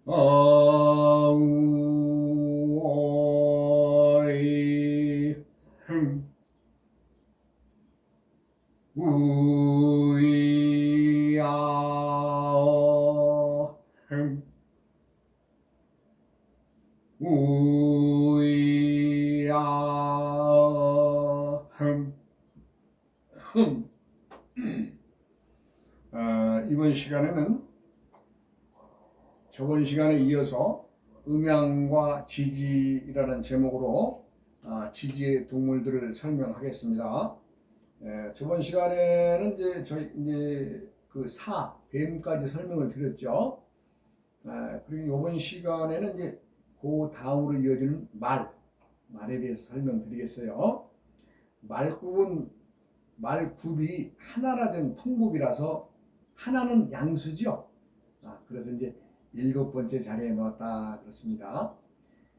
아우어이 우이아어 우이아어 이번 시간에는 저번 시간에 이어서 음양과 지지라는 제목으로 지지의 동물들을 설명하겠습니다. 저번 시간에는 이제 그 뱀까지 설명을 드렸죠. 그리고 이번 시간에는 이제 그 다음으로 이어지는 말에 대해서 설명드리겠어요. 말굽이 하나라 된 통굽이라서 하나는 양수죠. 그래서 이제 7번째 자리에 넣었다 그렇습니다.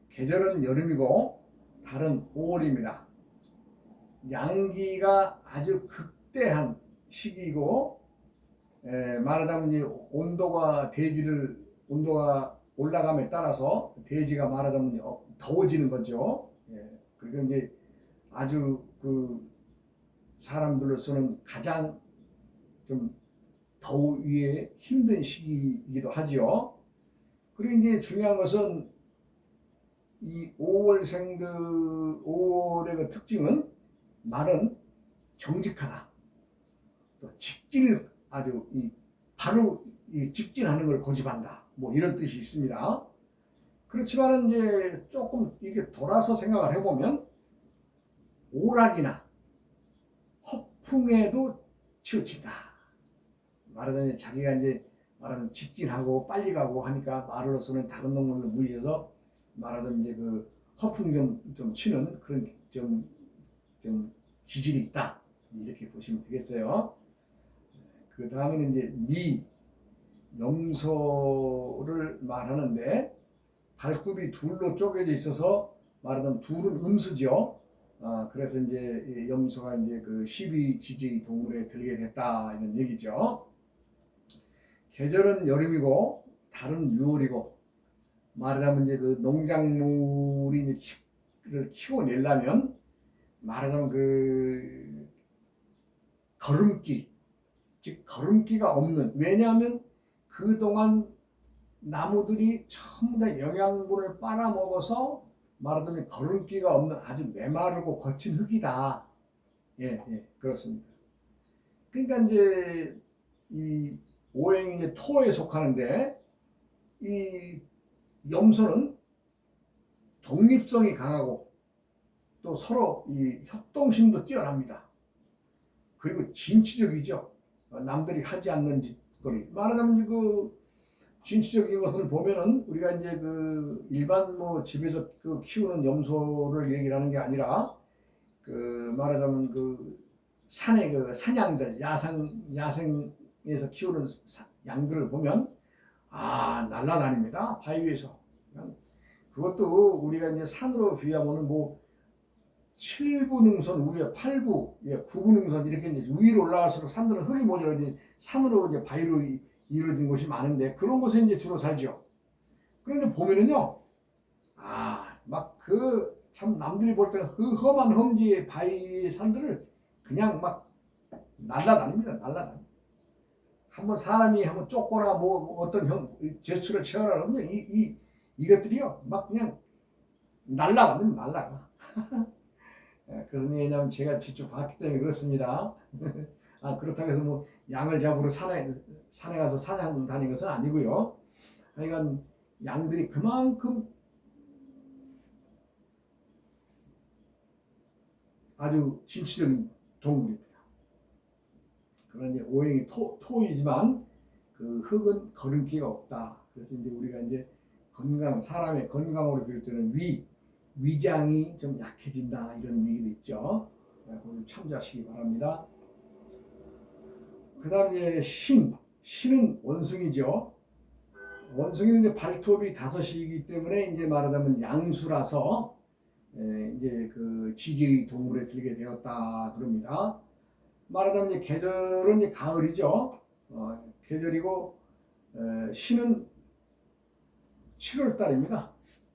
계절은 여름이고 달은 5월입니다. 양기가 아주 극대한 시기이고 말하자면 이제 온도가 올라감에 따라서 대지가 말하자면 더워지는 거죠. 그리고 이제 아주 그 사람들로서는 가장 좀 더위에 힘든 시기이기도 하지요. 그리고 이제 중요한 것은 이 5월의 그 특징은 말은 정직하다. 또 바로 직진하는 걸 고집한다. 뭐 이런 뜻이 있습니다. 그렇지만 이제 조금 이게 돌아서 생각을 해보면 오락이나 허풍에도 치우친다. 말하자면 자기가 이제 말하자면 직진하고 빨리 가고 하니까 말로서는 다른 동물을 무시해서 말하자면 이제 그 허풍 좀 치는 그런 좀 기질이 있다. 이렇게 보시면 되겠어요. 그 다음에는 이제 염소를 말하는데 발굽이 둘로 쪼개져 있어서 말하자면 둘은 음수죠. 그래서 이제 염소가 이제 그 12지지 동물에 들게 됐다 이런 얘기죠. 계절은 여름이고 달은 6월이고 말하자면 이제 그 농작물이 이제 키워내려면 말하자면 그 걸음기가 없는, 왜냐하면 그동안 나무들이 전부 다 영양분을 빨아먹어서 말하자면 걸음기가 없는 아주 메마르고 거친 흙이다. 그렇습니다. 그러니까 이제 이 오행이 이제 토에 속하는데 이 염소는 독립성이 강하고 또 서로 이 협동심도 뛰어납니다. 그리고 진취적이죠. 남들이 하지 않는 짓거리. 말하자면 그 진취적인 것을 보면은 우리가 이제 그 일반 뭐 집에서 그 키우는 염소를 얘기를 하는 게 아니라 그 말하자면 그 산의 그 사냥들 야생에서 키우는 양들을 보면 날아다닙니다. 바위 위에서. 그것도 우리가 이제 산으로 비하면은 뭐 7부 능선 위에 8부, 9부 능선 이렇게 이제 위로 올라갈수록 산들은 흙이 모자라지 산으로 이제 바위로 이루어진 곳이 많은데 그런 곳에 이제 주로 살죠. 그런데 보면은요, 막 그 참 남들이 볼 때는 그 험한 험지의 바위 산들을 그냥 막 날아다닙니다. 한번 사람이 한번 쫓거나 뭐 어떤 제스처를 취하라 그러면 이것들이요 막 그냥 날아가. 그래서 왜냐하면 제가 직접 봤기 때문에 그렇습니다. 그렇다고 해서 뭐 양을 잡으러 산에 가서 사냥 다니는 것은 아니고요. 그러니까 양들이 그만큼 아주 진취적인 동물입니다. 그러나 오행이 토이지만 그 흙은 걸음기가 없다. 그래서 이제 우리가 이제 사람의 건강으로 볼 때는 위장이 좀 약해진다 이런 얘기도 있죠. 그거 참조하시기 바랍니다. 그 다음에 신은 원숭이죠. 원숭이는 이제 발톱이 5이기 때문에 이제 말하자면 양수라서 이제 그 지지 동물에 들게 되었다 그럽니다. 말하자면 이제 계절은 이제 가을이죠. 계절이고 신은 7월 달입니다.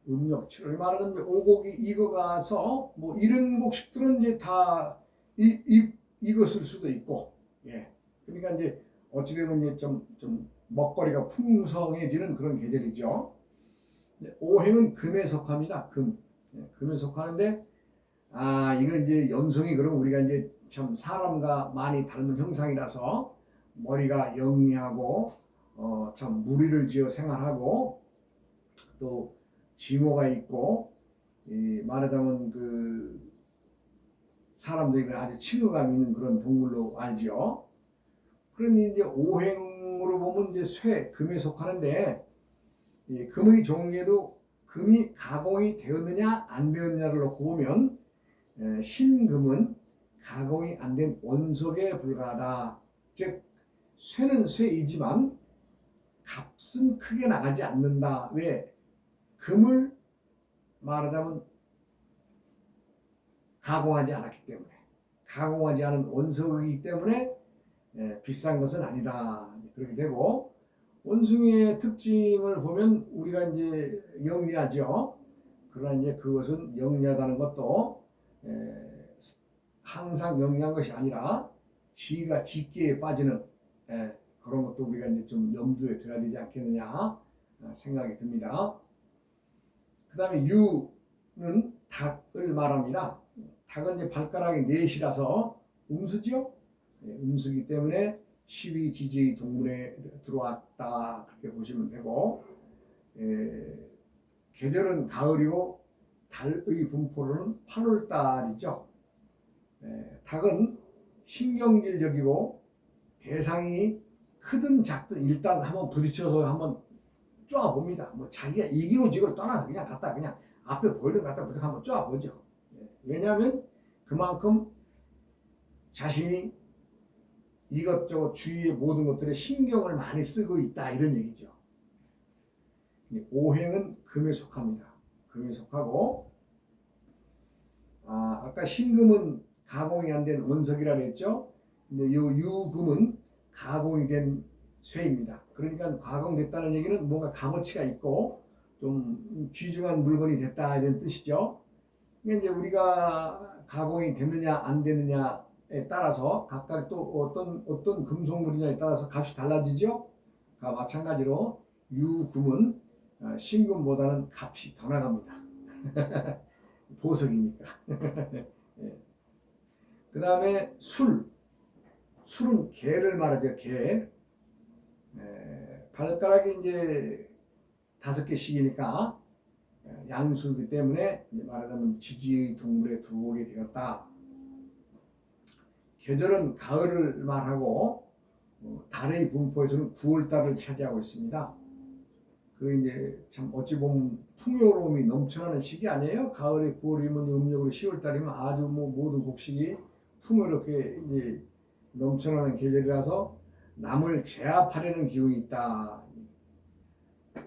음력 7월 말하자면 오곡이 익어가서 뭐 이런 곡식들은 이제 다 익었을 수도 있고, 예. 그러니까 이제 어찌되면 이제 좀 먹거리가 풍성해지는 그런 계절이죠. 오행은 금에 속합니다. 금. 예, 금에 속하는데, 이건 이제 연성이 그럼 우리가 이제 참 사람과 많이 닮은 형상이라서 머리가 영리하고, 참 무리를 지어 생활하고, 또 지모가 있고, 말하자면 그 사람들이 아주 친근감 있는 그런 동물로 알지요. 그러니 이제 오행으로 보면 이제 쇠, 금에 속하는데, 금의 종류에도 금이 가공이 되었느냐 안 되었느냐를 놓고 보면 신금은 가공이 안 된 원석에 불과하다. 즉 쇠는 쇠이지만 값은 크게 나가지 않는다. 왜? 금을 말하자면 가공하지 않았기 때문에, 가공하지 않은 원석이기 때문에 비싼 것은 아니다. 그렇게 되고, 원숭이의 특징을 보면 우리가 이제 영리하죠. 그러나 이제 그것은 영리하다는 것도 항상 영리한 것이 아니라 지가 직계에 빠지는 그런 것도 우리가 이제 좀 염두에 둬야 되지 않겠느냐 생각이 듭니다. 그 다음에 유는 닭을 말합니다. 닭은 이제 발가락이 넷이라서 음수죠. 음수기 때문에 12지지 동물에 들어왔다 그렇게 보시면 되고, 계절은 가을이고 달의 분포로는 8월달이죠. 닭은 신경질적이고 대상이 크든 작든 일단 한번 부딪혀서 한번 쪼아봅니다. 뭐 자기가 이기고 지고를 떠나서 그냥 갖다 그냥 앞에 보이는 것 갖다 부딪혀 한번 쪼아보죠. 왜냐하면 그만큼 자신이 이것저것 주위의 모든 것들에 신경을 많이 쓰고 있다 이런 얘기죠. 오행은 금에 속합니다. 금에 속하고, 아까 신금은 가공이 안 된 원석이라고 했죠. 근데 이 유금은 가공이 된 쇠입니다. 그러니까 가공됐다는 얘기는 뭔가 값어치가 있고 좀 귀중한 물건이 됐다 이런 뜻이죠. 그러니까 이제 우리가 가공이 됐느냐 안 됐느냐에 따라서 각각 또 어떤 금속물이냐에 따라서 값이 달라지죠. 마찬가지로 유금은 신금보다는 값이 더 나갑니다. 보석이니까. 예. 그 다음에 술은 개를 말하죠. 개. 발가락이 이제 5개씩이니까 양수이기 때문에 말하자면 지지의 동물에 들어오게 되었다. 계절은 가을을 말하고 달의 분포에서는 9월달을 차지하고 있습니다. 그 이제 참 어찌 보면 풍요로움이 넘쳐나는 시기 아니에요? 가을에 9월이면 음력으로 10월달이면 아주 뭐 모든 곡식이 풍요롭게 이제 넘쳐나는 계절이라서 남을 제압하려는 기운이 있다.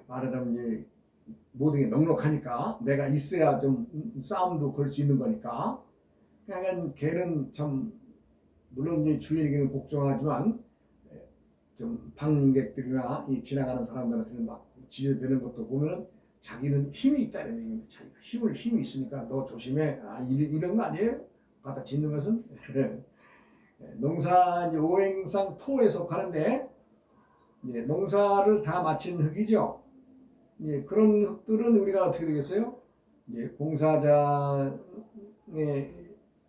말하자면 이제 모든 게 넉넉하니까 내가 있어야 좀 싸움도 걸 수 있는 거니까. 그러니까 걔는 참 물론 이제 주인에게는 복종하지만 좀 방객들이나 이 지나가는 사람들한테는 막 지저대는 것도 보면은 자기는 힘이 있다는 얘기입니다. 자기가 힘이 있으니까 너 조심해. 이런 거 아니에요? 갖다 짓는 것은 농사 이제 오행상 토에 속하는데 농사를 다 마친 흙이죠. 그런 흙들은 우리가 어떻게 되겠어요? 공사장에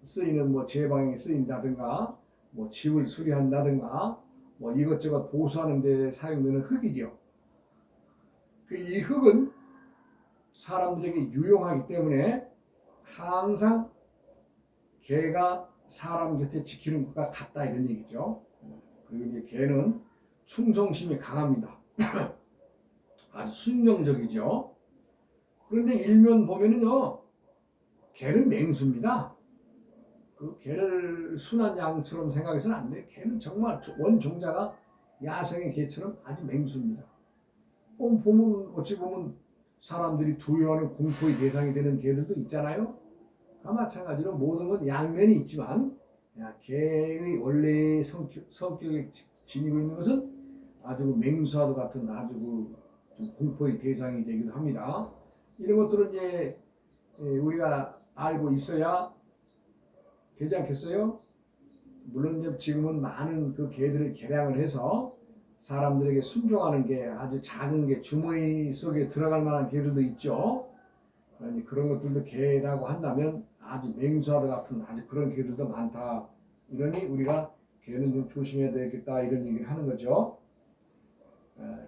쓰이는 뭐 제방에 쓰인다든가 뭐 집을 수리한다든가 뭐 이것저것 보수하는 데 사용되는 흙이죠. 이 흙은 사람들에게 유용하기 때문에 항상 개가 사람 곁에 지키는 것과 같다 이런 얘기죠. 그리고 이제 개는 충성심이 강합니다. 아주 순종적이죠. 그런데 일면 보면은요, 개는 맹수입니다. 그 개를 순한 양처럼 생각해서는 안 돼요. 개는 정말 원종자가 야생의 개처럼 아주 맹수입니다. 보면 어찌 보면 사람들이 두려워하는 공포의 대상이 되는 개들도 있잖아요. 마찬가지로 모든 건 양면이 있지만 개의 원래 성격에 지니고 있는 것은 아주 맹수와도 같은 아주 좀 공포의 대상이 되기도 합니다. 이런 것들을 이제 우리가 알고 있어야 되지 않겠어요? 물론 지금은 많은 그 개들을 개량을 해서 사람들에게 순종하는 게 아주 작은 게 주머니 속에 들어갈 만한 개들도 있죠. 그러니 그런 것들도 개라고 한다면 아주 맹수와도 같은 아주 그런 개들도 많다. 이러니 우리가 개는 좀 조심해야 되겠다 이런 얘기를 하는 거죠.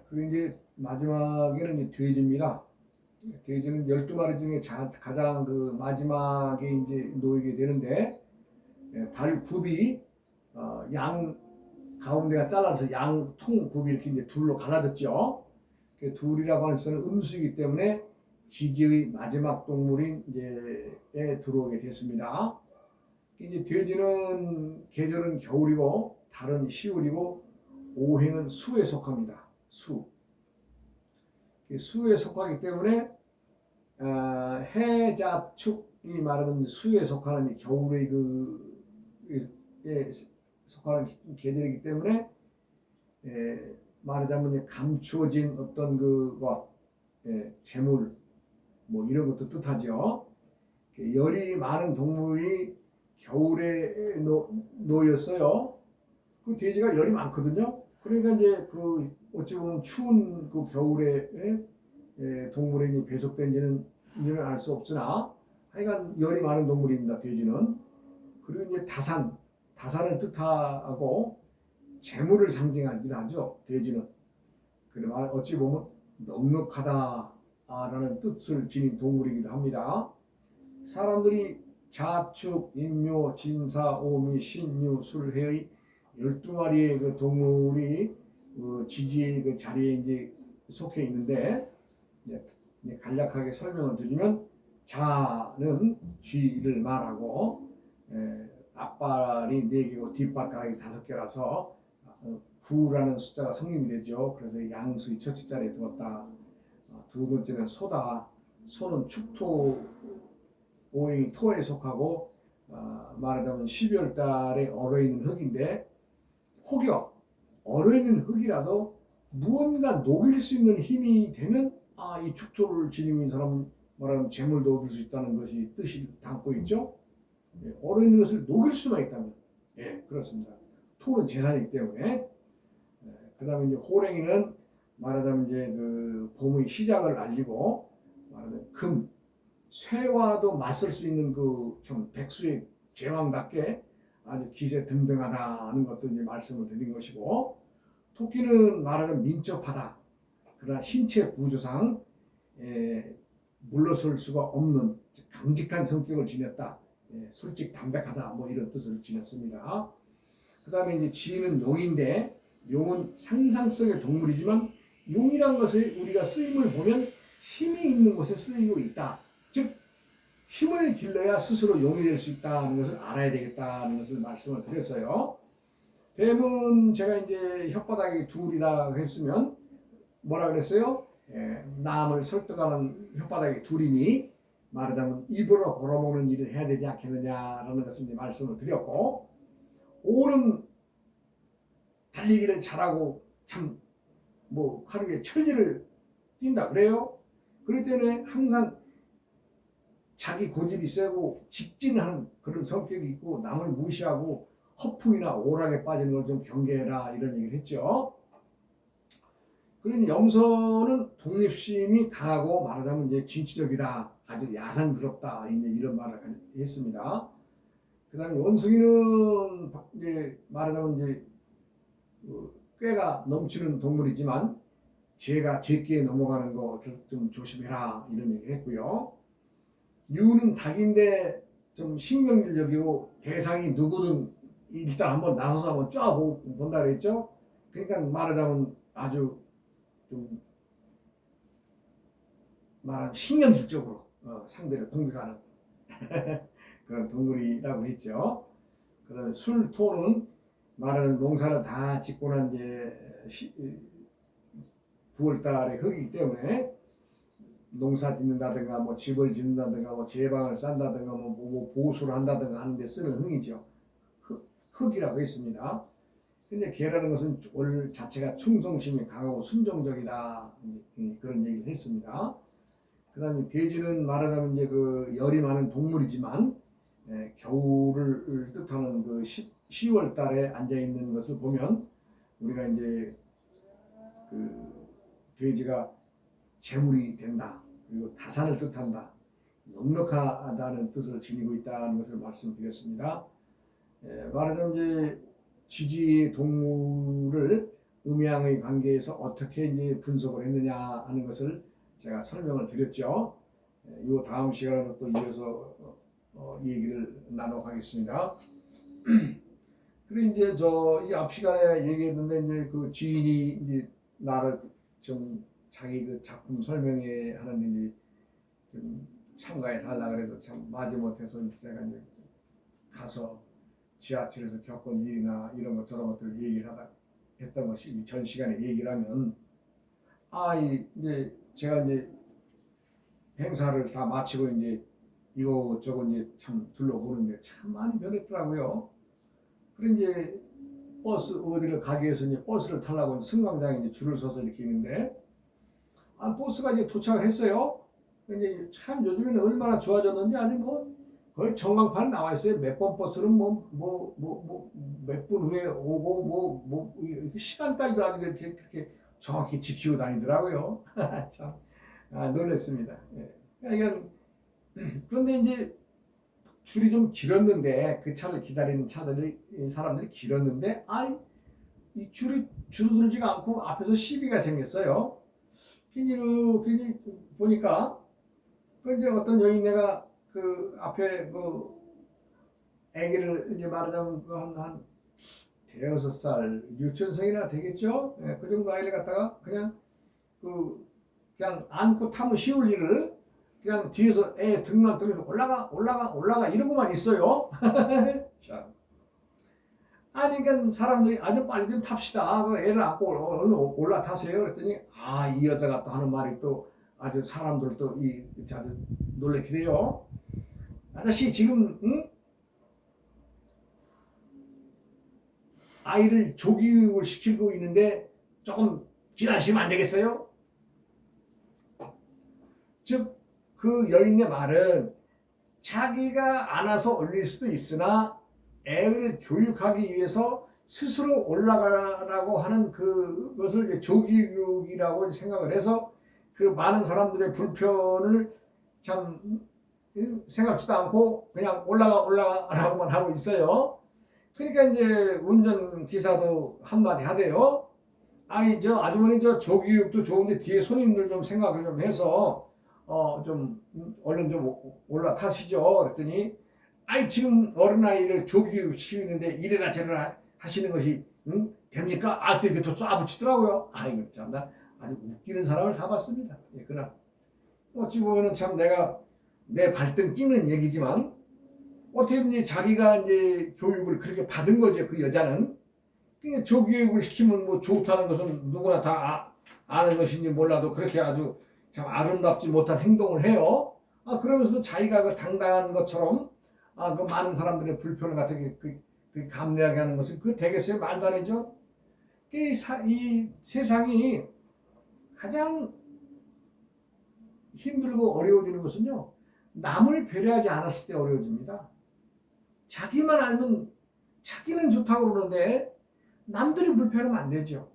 그리고 이제 마지막에는 이제 돼지입니다. 돼지는 12마리 중에 가장 그 마지막에 이제 놓이게 되는데 발 굽이 양 가운데가 잘라서 양 통 굽이 이렇게 이제 둘로 갈라졌죠. 둘이라고 하는 것은 음수이기 때문에 지지의 마지막 동물인 이제에 들어오게 됐습니다. 이제 돼지는 계절은 겨울이고 달은 시월이고 오행은 수에 속합니다. 수에 속하기 때문에 해자축이 말하는 수에 속하는 겨울의 속하는 계절이기 때문에 말하자면 감추어진 어떤 그것 재물 뭐 이런 것도 뜻하죠. 열이 많은 동물이 겨울에 놓였어요. 그 돼지가 열이 많거든요. 그러니까 이제 그 어찌 보면 추운 그 겨울에 동물이 배속된 지는 알 수 없으나 하여간 열이 많은 동물입니다. 돼지는. 그리고 이제 다산을 뜻하고 재물을 상징하기도 하죠. 돼지는. 그래 어찌 보면 넉넉하다라는 뜻을 지닌 동물이기도 합니다. 사람들이 자축, 인묘, 진사, 오미, 신유, 술해의 12마리의 그 동물이 지지의 그 자리에 이제 속해 있는데 간략하게 설명을 드리면 자는 쥐를 말하고 앞발이 4개고 뒷발가락이 5개라서 9라는 숫자가 성립이 되죠. 그래서 양수의 첫째 자리에 두었다. 두 번째는 소다. 소는 축토 오행이 토에 속하고 말하자면 12월 달에 얼어있는 흙인데 혹여 얼어있는 흙이라도 무언가 녹일 수 있는 힘이 되면 이 축토를 지니고 있는 사람은 말하자면 재물도 얻을 수 있다는 것이 뜻이 담고 있죠. 얼어있는 것을 녹일 수만 있다면 그렇습니다. 토는 재산이기 때문에 그 다음에 이제 호랭이는 말하자면 이제 그 봄의 시작을 알리고 말하자면 금, 쇠와도 맞설 수 있는 그 참 백수의 제왕답게 아주 기세 등등하다는 것도 이제 말씀을 드린 것이고 토끼는 말하자면 민첩하다. 그러나 신체 구조상 물러설 수가 없는 강직한 성격을 지녔다. 솔직 담백하다 뭐 이런 뜻을 지녔습니다. 그 다음에 이제 쥐는 용인데 용은 상상 속의 동물이지만 용이란 것을 우리가 쓰임을 보면 힘이 있는 곳에 쓰이고 있다. 즉 힘을 길러야 스스로 용이 될 수 있다는 것을 알아야 되겠다는 것을 말씀을 드렸어요. 뱀은 제가 이제 혓바닥이 둘이라 했으면 뭐라 그랬어요? 남을 설득하는 혓바닥이 둘이니 말하자면 입으로 벌어먹는 일을 해야 되지 않겠느냐라는 것을 이제 말씀을 드렸고 오는 달리기를 잘하고 참 뭐 하루에 1000리를 뛴다 그래요. 그렇기 때문에 항상 자기 고집이 세고 직진하는 그런 성격이 있고 남을 무시하고 허풍이나 오락에 빠지는 걸 좀 경계해라 이런 얘기를 했죠. 그러니 염소는 독립심이 강하고 말하자면 이제 진취적이다, 아주 야상스럽다 이런 말을 했습니다. 그다음에 원숭이는 이제 말하자면 이제 꾀가 넘치는 동물이지만 죄가 제끼에 넘어가는 거 좀 조심해라 이런 얘기를 했고요. 유는 닭인데 좀 신경질적이고 대상이 누구든 일단 한번 나서서 한번 쫙 본다 그랬죠. 그러니까 말하자면 아주 좀 말하면 신경질적으로 상대를 공격하는 그런 동물이라고 했죠. 그다음에 술토는 말하는 농사를 다 짓고 난 이제 9월달에 흙이기 때문에 농사 짓는다든가 뭐 집을 짓는다든가 뭐 제방을 싼다든가 뭐 보수를 한다든가 하는데 쓰는 흙이죠. 흙이라고 했습니다. 근데 개라는 것은 올 자체가 충성심이 강하고 순종적이다. 그런 얘기를 했습니다. 그 다음에 돼지는 말하자면 이제 그 열이 많은 동물이지만 겨울을 뜻하는 그 10월 달에 앉아 있는 것을 보면 우리가 이제 그 돼지가 재물이 된다. 그리고 다산을 뜻한다. 넉넉하다는 뜻을 지니고 있다는 것을 말씀드렸습니다. 말하자면 이제 지지 동물을 음양의 관계에서 어떻게 이제 분석을 했느냐 하는 것을 제가 설명을 드렸죠. 이 다음 시간으로 또 이어서 얘기를 나눠가겠습니다. 그리고 이제 이 앞 시간에 얘기했는데 이제 그 지인이 이제 나를 좀 자기 그 작품 설명회 하는 일이 좀 참가해 달라 그래서 참 마지못해서 제가 이제 가서 지하철에서 겪은 일이나 이런 것 저런 것들을 얘기를 했던 것이 전 시간에 얘기를 하면 이제 제가 이제 행사를 다 마치고 이제 이거저거 이제 참 둘러보는데 참 많이 변했더라고요. 그래 이제 버스 어디를 가기 위해서 이제 버스를 타려고 승강장에 이제 줄을 서서 이렇게 있는데 버스가 이제 도착을 했어요. 이제 참 요즘에는 얼마나 좋아졌는지 아주 뭐 거의 전광판에 나와 있어요. 몇 번 버스는 몇 분 후에 오고 시간까지도 아주 그렇게 정확히 지키고 다니더라고요. 참 놀랐습니다. 그러니까 그런데 이제 줄이 좀 길었는데 그 차를 기다리는 사람들이 길었는데 이 줄이 줄어들지가 않고 앞에서 시비가 생겼어요. 괜히 보니까 그 이제 어떤 여인네가 그 앞에 그 아기를 이제 말하자면 그 한 대여섯 살 유치원생이나 되겠죠. 그 정도 아이를 갖다가 그냥 안고 타면 쉬울 일을 그냥 뒤에서 애 등만 들면서 올라가 이러고만 있어요. 자, 그러니까 사람들이 아주 빨리 좀 탑시다. 그 애를 안고 얼른 올라타세요. 그랬더니 이 여자가 또 하는 말이 또 아주 사람들 또 아주 놀래게 돼요. 아저씨 지금 아이를 조기교육을 시키고 있는데 조금 기다리시면 안 되겠어요? 즉 그 여인의 말은 자기가 안아서 올릴 수도 있으나 애를 교육하기 위해서 스스로 올라가라고 하는 그것을 조기교육이라고 생각을 해서 그 많은 사람들의 불편을 참 생각지도 않고 그냥 올라가라고만 하고 있어요. 그러니까 이제 운전기사도 한마디 하대요. 저 아주머니 저 조기교육도 좋은데 뒤에 손님들 좀 생각을 좀 해서 좀 얼른 좀 올라타시죠. 그랬더니 지금 어린아이를 조기교육 시키는데 이래라 저래라 하시는 것이 됩니까? 또 이렇게 또 쏴붙이더라고요. 이거 참나 아주 웃기는 사람을 다 봤습니다. 그러나 어찌 보면은 참 내가 내 발등 끼는 얘기지만 어떻게 이제 자기가 이제 교육을 그렇게 받은 거죠. 그 여자는. 그러니까 조교육을 시키면 뭐 좋다는 것은 누구나 다 아는 것인지 몰라도 그렇게 아주 참 아름답지 못한 행동을 해요. 그러면서 자기가 그 당당한 것처럼 그 많은 사람들의 불편을 갖다 그 감내하게 하는 것은 그 되겠어요? 말도 안 되죠. 이 세상이 가장 힘들고 어려워지는 것은요, 남을 배려하지 않았을 때 어려워집니다. 자기만 알면 자기는 좋다고 그러는데 남들이 불편하면 안 되죠.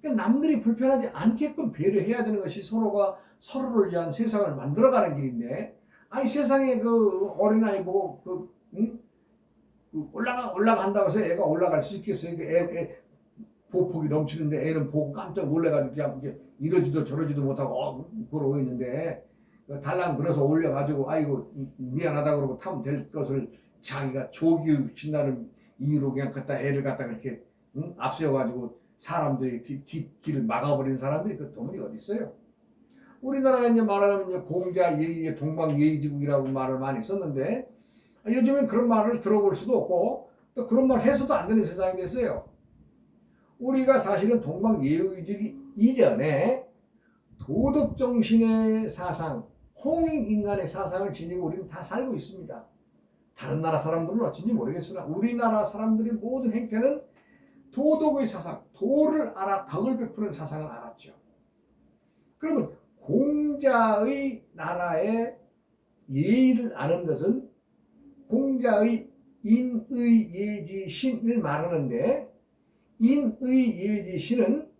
그러니까 남들이 불편하지 않게끔 배려해야 되는 것이 서로가 서로를 위한 세상을 만들어가는 길인데, 세상에 그 어린아이 보고 올라가 한다고 해서 애가 올라갈 수 있겠어요? 애 보폭이 넘치는데 애는 보고 깜짝 놀래가지고 그냥 이러지도 저러지도 못하고 그러고 있는데 달랑 들어서 올려가지고 아이고 미안하다 그러고 타면 될 것을 자기가 조기교육 신나는 이유로 그냥 갖다 애를 갖다 그렇게 앞세워가지고 사람들이 뒷길을 막아버리는 사람들이 그 도문이 어디 있어요? 우리나라가 이제 말하자면 이제 공자 예의의 동방예의지국이라고 말을 많이 썼는데 요즘엔 그런 말을 들어볼 수도 없고 또 그런 말 해서도 안 되는 세상이 됐어요. 우리가 사실은 동방예의지국 이전에 도덕정신의 사상, 홍익인간의 사상을 지니고 우리는 다 살고 있습니다. 다른 나라 사람들은 어쩐지 모르겠으나 우리나라 사람들의 모든 행태는 도덕의 사상, 도를 알아 덕을 베푸는 사상을 알았죠. 그러면 공자의 나라의 예의를 아는 것은 공자의 인의 예지 신을 말하는데, 인의 예지 신은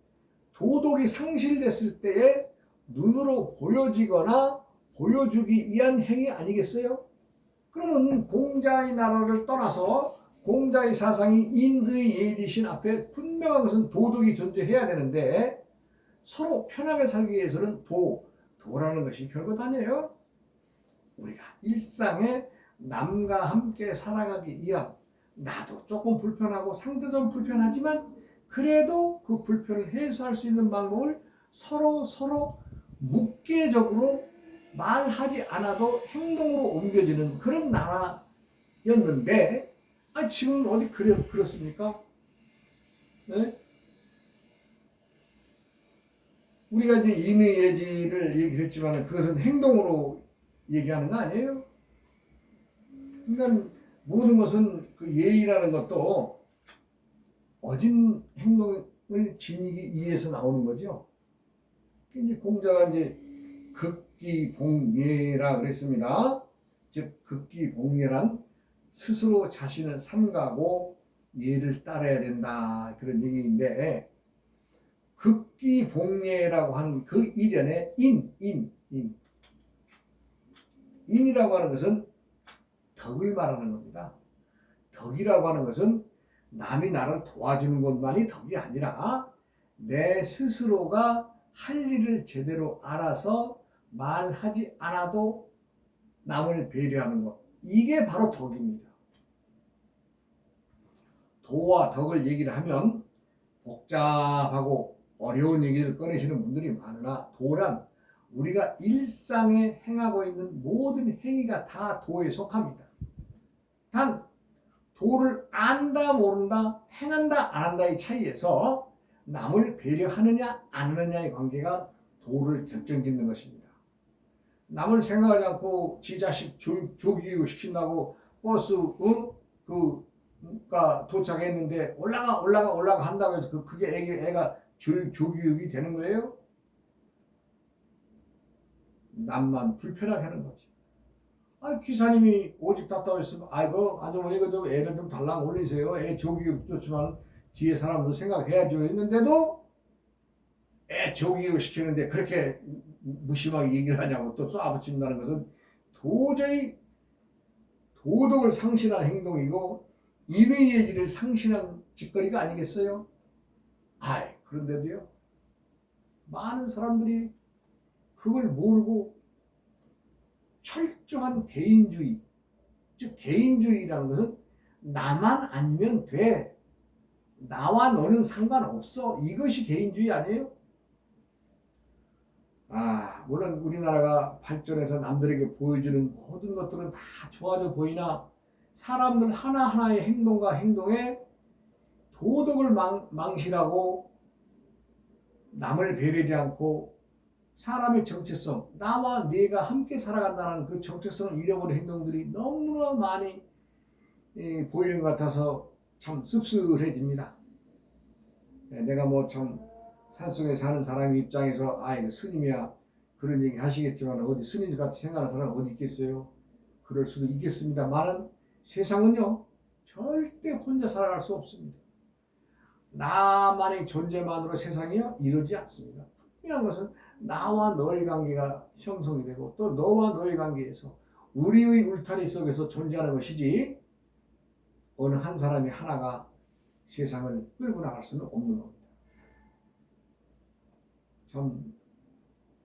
도덕이 상실됐을 때에 눈으로 보여지거나 보여주기 위한 행위 아니겠어요? 그러면 공자의 나라를 떠나서 공자의 사상이 인의 예지신 앞에 분명한 것은 도덕이 존재해야 되는데, 서로 편하게 살기 위해서는 도라는 것이 별것 아니에요. 우리가 일상에 남과 함께 살아가기 위한, 나도 조금 불편하고 상대도 불편하지만 그래도 그 불편을 해소할 수 있는 방법을 서로 묵계적으로 말하지 않아도 행동으로 옮겨지는 그런 나라였는데, 지금 어디 그렇습니까? 네? 우리가 이제 인의예지를 얘기했지만 그것은 행동으로 얘기하는 거 아니에요? 그러니까 모든 것은 그 예의라는 것도 어진 행동을 지니기 위해서 나오는 거죠. 이제 공자가 이제 극기봉예라 그랬습니다. 즉 극기봉예란 스스로 자신을 삼가고 예를 따라야 된다, 그런 얘기인데, 극기봉예라고 하는 그 이전에 인이라고 하는 것은 덕을 말하는 겁니다. 덕이라고 하는 것은 남이 나를 도와주는 것만이 덕이 아니라 내 스스로가 할 일을 제대로 알아서 말하지 않아도 남을 배려하는 것, 이게 바로 덕입니다. 도와 덕을 얘기를 하면 복잡하고 어려운 얘기를 꺼내시는 분들이 많으나, 도란 우리가 일상에 행하고 있는 모든 행위가 다 도에 속합니다. 단 도를 안다 모른다, 행한다 안 한다의 차이에서 남을 배려하느냐 안 하느냐의 관계가 도를 결정짓는 것입니다. 남을 생각하지 않고 지 자식 조기교육 시킨다고 버스 가 도착했는데 올라가 한다고 해서 그게 애가 조기교육이 되는 거예요? 남만 불편하게 하는 거지. 기사님이 오직 답답했으면 아이고 아주머니 좀 애를 좀 달랑 올리세요. 애 조기교육 좋지만 뒤에 사람도 생각해야죠 했는데도 애 조기교육 시키는데 그렇게 무심하게 얘기를 하냐고 또 쏘아붙인다는 것은 도저히 도덕을 상실한 행동이고 인의 예지를 상실한 짓거리가 아니겠어요? 그런데도요, 많은 사람들이 그걸 모르고 철저한 개인주의, 즉 개인주의라는 것은 나만 아니면 돼, 나와 너는 상관없어, 이것이 개인주의 아니에요? 물론 우리나라가 발전해서 남들에게 보여주는 모든 것들은 다 좋아져 보이나 사람들 하나하나의 행동과 행동에 도덕을 망실하고 남을 배려하지 않고 사람의 정체성, 나와 네가 함께 살아간다는 그 정체성을 잃어버린 행동들이 너무나 많이 보이는 것 같아서 참 씁쓸해집니다. 내가 뭐 참 산속에 사는 사람 입장에서 이거 스님이야 그런 얘기 하시겠지만 어디 스님 같이 생각하는 사람은 어디 있겠어요? 그럴 수도 있겠습니다만 세상은요 절대 혼자 살아갈 수 없습니다. 나만의 존재만으로 세상이요 이루어지지 않습니다. 분명한 것은 나와 너의 관계가 형성이 되고 또 너와 너의 관계에서 우리의 울타리 속에서 존재하는 것이지 어느 한 사람이 하나가 세상을 끌고 나갈 수는 없는 겁니다. 참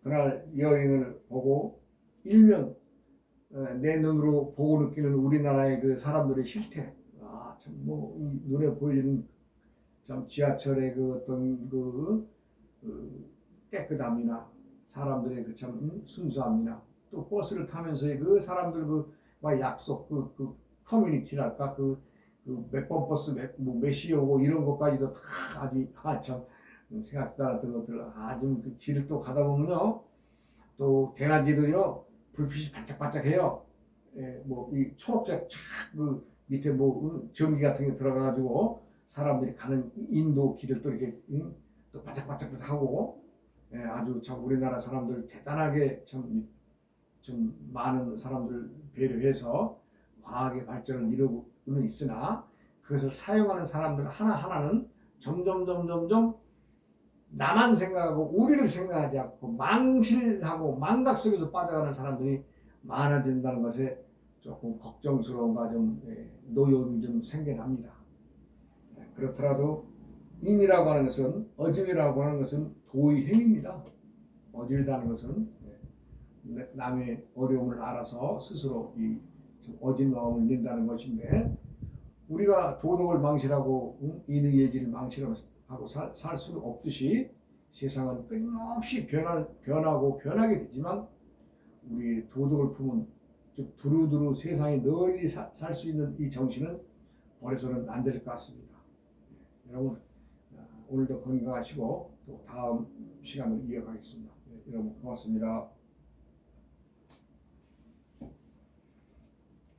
그날 여행을 보고 일면 내 눈으로 보고 느끼는 우리나라의 그 사람들의 실태, 참 뭐 이 눈에 보이는 참 지하철의 그 어떤 그 깨끗함이나 사람들의 그 참 순수함이나 또 버스를 타면서의 그 사람들 그와 약속 그 커뮤니티랄까 그 몇 번 버스 몇 시에 오고 이런 것까지도 다 아주 참 생각지도 않았던 것들 아주 그 길을 또 가다 보면요 또 대낮에도요 불빛이 반짝반짝해요. 뭐 이 초록색 촥 그 밑에 뭐 전기 같은 게 들어가가지고 사람들이 가는 인도 길을 또 이렇게 또 바짝바짝 하고 아주 참 우리나라 사람들 대단하게 좀 많은 사람들 배려해서 과학의 발전을 이루고는 있으나 그것을 사용하는 사람들 하나하나는 점점 나만 생각하고 우리를 생각하지 않고 망실하고 망각 속에서 빠져가는 사람들이 많아진다는 것에 조금 걱정스러움과 좀 노여움이 좀 생겨납니다. 그렇더라도 인이라고 하는 것은 어짐이라고 하는 것은 도의 행위입니다. 어질다는 것은 남의 어려움을 알아서 스스로 이 어진 마음을 낸다는 것인데 우리가 도덕을 망실하고 인의 예지를 망실하고 살 수는 없듯이 세상은 끊임없이 변하고 변하게 되지만 우리 도덕을 품은 즉 두루두루 세상에 널리 살 수 있는 이 정신은 버려서는 안 될 것 같습니다. 여러분 오늘도 건강하시고 또 다음 시간을 이어가겠습니다. 여러분 고맙습니다.